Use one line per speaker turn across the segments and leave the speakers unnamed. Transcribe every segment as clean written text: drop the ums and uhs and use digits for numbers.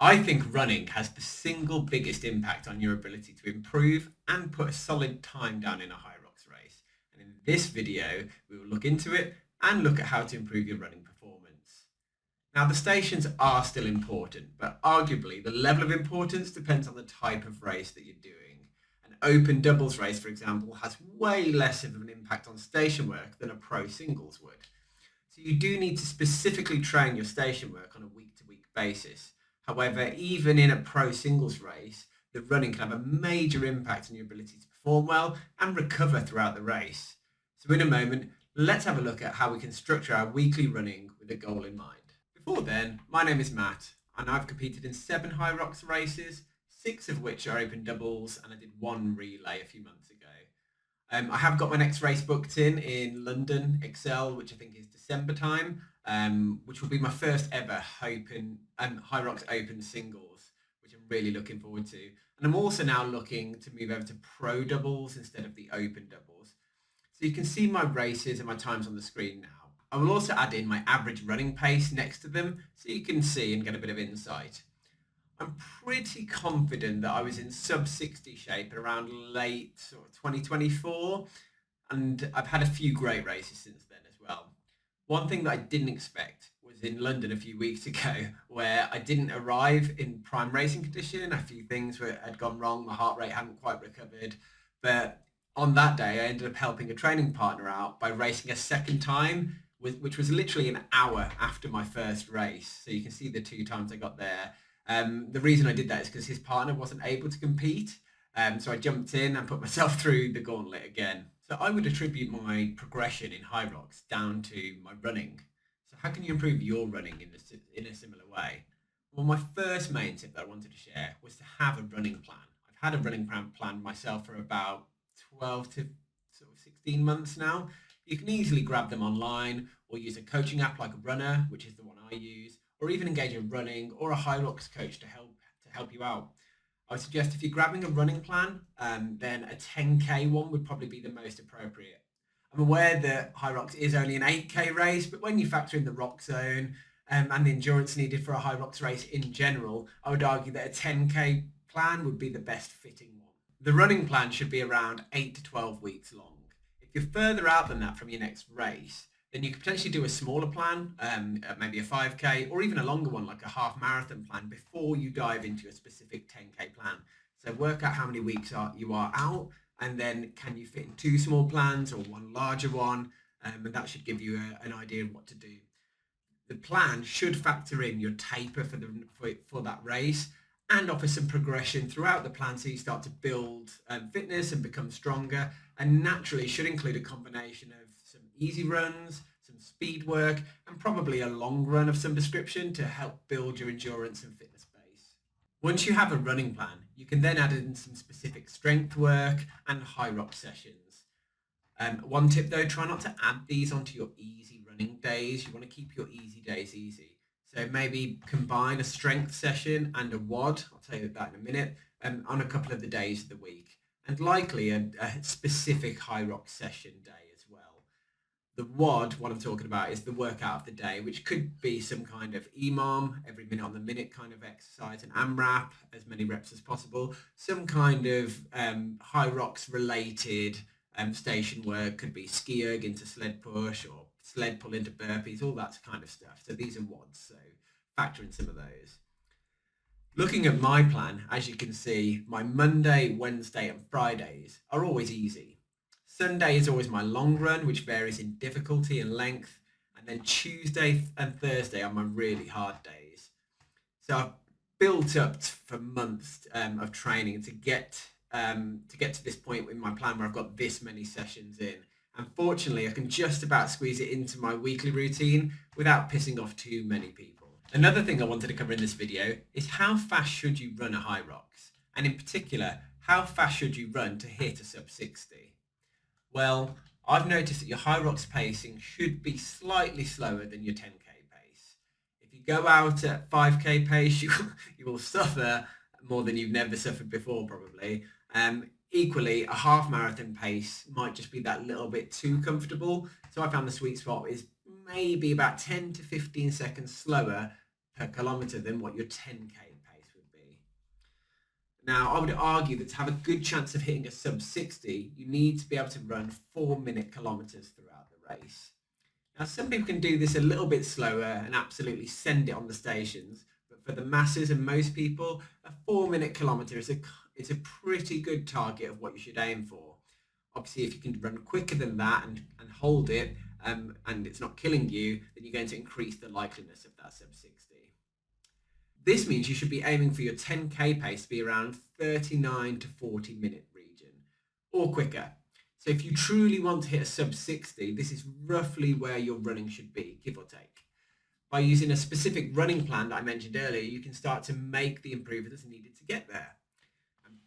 I think running has the single biggest impact on your ability to improve and put a solid time down in a Hyrox race. And in this video, we will look into it and look at how to improve your running performance. Now, the stations are still important, but arguably the level of importance depends on the type of race that you're doing. An open doubles race, for example, has way less of an impact on station work than a pro singles would. So you do need to specifically train your station work on a week-to-week basis. However, even in a pro singles race, the running can have a major impact on your ability to perform well and recover throughout the race. So in a moment, let's have a look at how we can structure our weekly running with a goal in mind. Before then, my name is Matt, and I've competed in 7 Hyrox races, 6 of which are open doubles, and I did 1 relay a few months ago. I have got my next race booked in London, Excel, which I think is December time, which will be my first ever Hyrox Open singles, which I'm really looking forward to. And I'm also now looking to move over to pro doubles instead of the open doubles. So you can see my races and my times on the screen now. I will also add in my average running pace next to them so you can see and get a bit of insight. I'm pretty confident that I was in sub 60 shape around late sort of 2024, and I've had a few great races since then as well. One thing that I didn't expect was in London a few weeks ago, where I didn't arrive in prime racing condition. A few things had gone wrong. My heart rate hadn't quite recovered, but on that day, I ended up helping a training partner out by racing a second time, which was literally an hour after my first race. So you can see the 2 times I got there. The reason I did that is because his partner wasn't able to compete. So I jumped in and put myself through the gauntlet again. So I would attribute my progression in Hyrox down to my running. So how can you improve your running in a similar way? Well, my first main tip that I wanted to share was to have a running plan. I've had a running plan myself for about 12 to sort of 16 months now. You can easily grab them online or use a coaching app like Runner, which is the one I use, or even engage a running or a Hyrox coach to help you out. I would suggest if you're grabbing a running plan, then a 10K one would probably be the most appropriate. I'm aware that Hyrox is only an 8K race, but when you factor in the rock zone and the endurance needed for a Hyrox race in general, I would argue that a 10K plan would be the best fitting one. The running plan should be around 8 to 12 weeks long. If you're further out than that from your next race, then you could potentially do a smaller plan, maybe a 5K, or even a longer one like a half marathon plan before you dive into a specific 10K plan. So work out how many weeks you are out, and then can you fit in 2 small plans or 1 larger one, and that should give you an idea of what to do. The plan should factor in your taper for that race and offer some progression throughout the plan so you start to build fitness and become stronger, and naturally should include a combination of some easy runs, some speed work, and probably a long run of some description to help build your endurance and fitness base. Once you have a running plan, you can then add in some specific strength work and Hyrox sessions. One tip though, try not to add these onto your easy running days. You want to keep your easy days easy. So maybe combine a strength session and a WOD, I'll tell you that in a minute, on a couple of the days of the week, and likely a specific Hyrox session day as well. The WOD, what I'm talking about, is the workout of the day, which could be some kind of EMOM, every minute on the minute kind of exercise, an AMRAP, as many reps as possible, some kind of Hyrox related station work, could be ski erg into sled push or sled pull into burpees, all that kind of stuff. So these are WODs, so factor in some of those. Looking at my plan, as you can see, my Monday, Wednesday and Fridays are always easy. Sunday is always my long run, which varies in difficulty and length, and then Tuesday and Thursday are my really hard days. So I've built up for months of training to get to this point in my plan where I've got this many sessions in. Unfortunately, I can just about squeeze it into my weekly routine without pissing off too many people. Another thing I wanted to cover in this video is how fast should you run a Hyrox? And in particular, how fast should you run to hit a sub 60? Well, I've noticed that your Hyrox pacing should be slightly slower than your 10K pace. If you go out at 5K pace, you will suffer more than you've never suffered before probably. Equally, a half marathon pace might just be that little bit too comfortable. So I found the sweet spot is maybe about 10 to 15 seconds slower per kilometer than what your 10K pace Now, I would argue that to have a good chance of hitting a sub 60, you need to be able to run 4-minute kilometers throughout the race. Now, some people can do this a little bit slower and absolutely send it on the stations, but for the masses and most people, a 4-minute kilometer is a pretty good target of what you should aim for. Obviously, if you can run quicker than that and hold it, and it's not killing you, then you're going to increase the likeliness of that sub 60. This means you should be aiming for your 10k pace to be around 39 to 40 minute region or quicker. So if you truly want to hit a sub 60, this is roughly where your running should be, give or take. By using a specific running plan that I mentioned earlier, you can start to make the improvements needed to get there.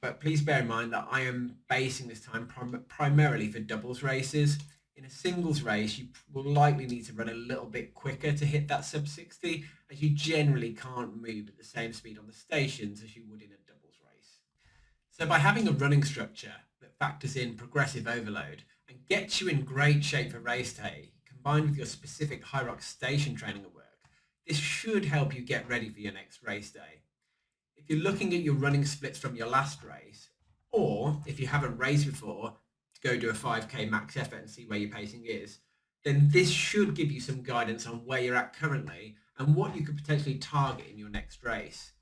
But please bear in mind that I am basing this time primarily for doubles races. In a singles race, you will likely need to run a little bit quicker to hit that sub 60, as you generally can't move at the same speed on the stations as you would in a doubles race. So by having a running structure that factors in progressive overload and gets you in great shape for race day, combined with your specific Hyrox station training at work, this should help you get ready for your next race day. If you're looking at your running splits from your last race, or if you haven't raced before, to go do a 5k max effort and see where your pacing is, then this should give you some guidance on where you're at currently and what you could potentially target in your next race.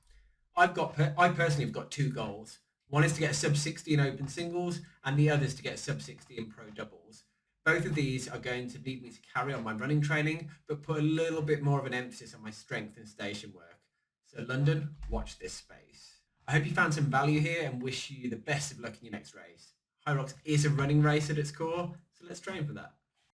I personally have got two goals. One is to get a sub 60 in open singles, and the other is to get a sub 60 in pro doubles. Both of these are going to need me to carry on my running training, but put a little bit more of an emphasis on my strength and station work. So London, watch this space. I hope you found some value here and wish you the best of luck in your next race. Hyrox is a running race at its core, so let's train for that.